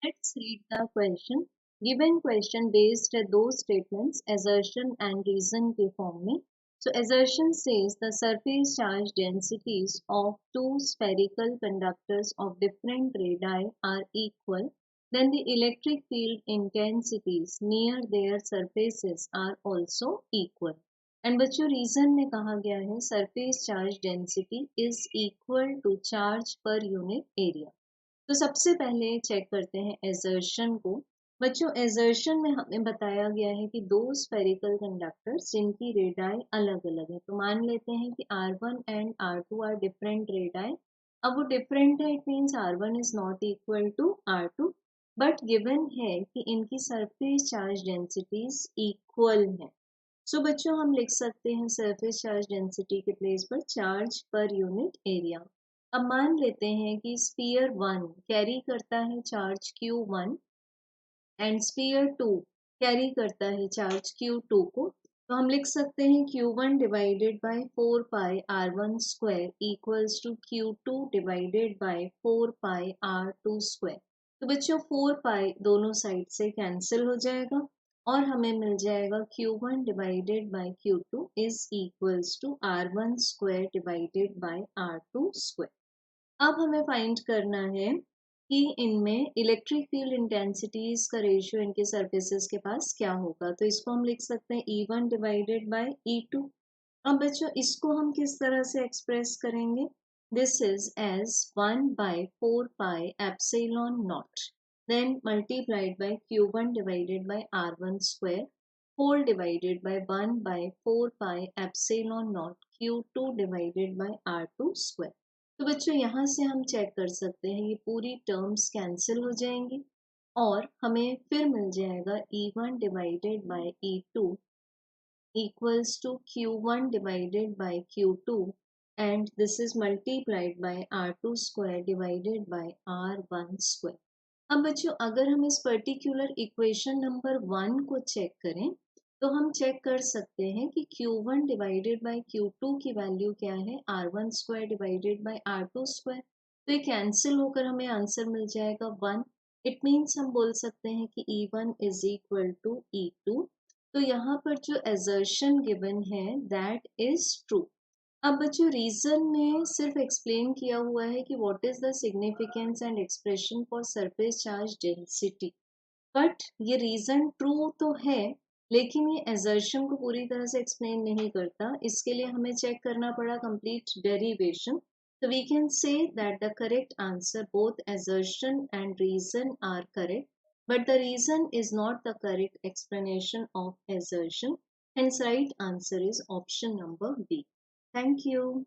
Let's read the question. Given question based those statements assertion and reason के form में. So assertion says the surface charge densities of two spherical conductors of different radii are equal. Then the electric field intensities near their surfaces are also equal. And बच्चों region में कहा गया है surface charge density is equal to charge per unit area. तो सबसे पहले check करते हैं एजर्शन को. बच्चों एजर्शन में हमें बताया गया है कि दो स्फेरिकल कंडक्टर्स जिनकी रेडाई अलग अलग है. तो मान लेते हैं कि R1 and R2 are different radii. अब वो डिफरेंट है, it means R1 is not equal to R2, but given है कि इनकी सरफेस चार्ज डेंसिटीज इक्वल है. सो बच्चों हम लिख सकते हैं सरफेस चार्ज डेंसिटी के प्लेस पर चार्ज पर यूनिट एरिया. अब मान लेते हैं कि स्फीयर 1 कैरी करता है charge Q1 and sphere 2 carry करता है चार्ज Q2 को. तो हम लिख सकते हैं Q1 divided by 4 pi R1 square equals to Q2 divided by 4 pi R2 square. तो बच्चों 4 पाई दोनों साइड से कैंसिल हो जाएगा और हमें मिल जाएगा Q1 divided by Q2 is equals to R1 square divided by R2 square. अब हमें फाइंड करना है कि इनमें इलेक्ट्रिक फील्ड इंटेंसिटीज का रेशियो इनके सरफेसेस के पास क्या होगा. तो इसको हम लिख सकते हैं E1 डिवाइडेड बाय E2. अब बच्चों इसको हम किस तरह से एक्सप्रेस करेंगे. This is as 1 by 4 pi epsilon naught then multiplied by Q1 divided by R1 square whole divided by 1 by 4 pi epsilon naught Q2 divided by R2 square. तो बच्चों यहाँ से हम चेक कर सकते हैं ये पूरी टर्म्स कैंसिल हो जाएंगी और हमें फिर मिल जाएगा E1 divided by E2 equals to Q1 divided by Q2 and this is multiplied by R2 square divided by R1 square. अब बच्चों अगर हम इस पर्टिकुलर इक्वेशन नंबर 1 को चेक करें तो हम चेक कर सकते हैं कि Q1 डिवाइडेड बाय Q2 की वैल्यू क्या है R1 square divided by R2 square. तो ये कैंसिल होकर हमें आंसर मिल जाएगा 1. इट मीन्स हम बोल सकते हैं कि E1 is equal to E2. तो यहाँ पर जो assertion given है that is true. अब बच्चों रीजन में सिर्फ एक्सप्लेन किया हुआ है कि what is the significance and expression for surface charge density, but ये रीजन ट्रू तो है लेकिन ये assertion को पूरी तरह से एक्सप्लेन नहीं करता. इसके लिए हमें चेक करना पड़ा complete derivation. So we can say that the correct answer both assertion and reason are correct, but the reason is not the correct explanation of assertion. Hence right answer is option number B. Thank you.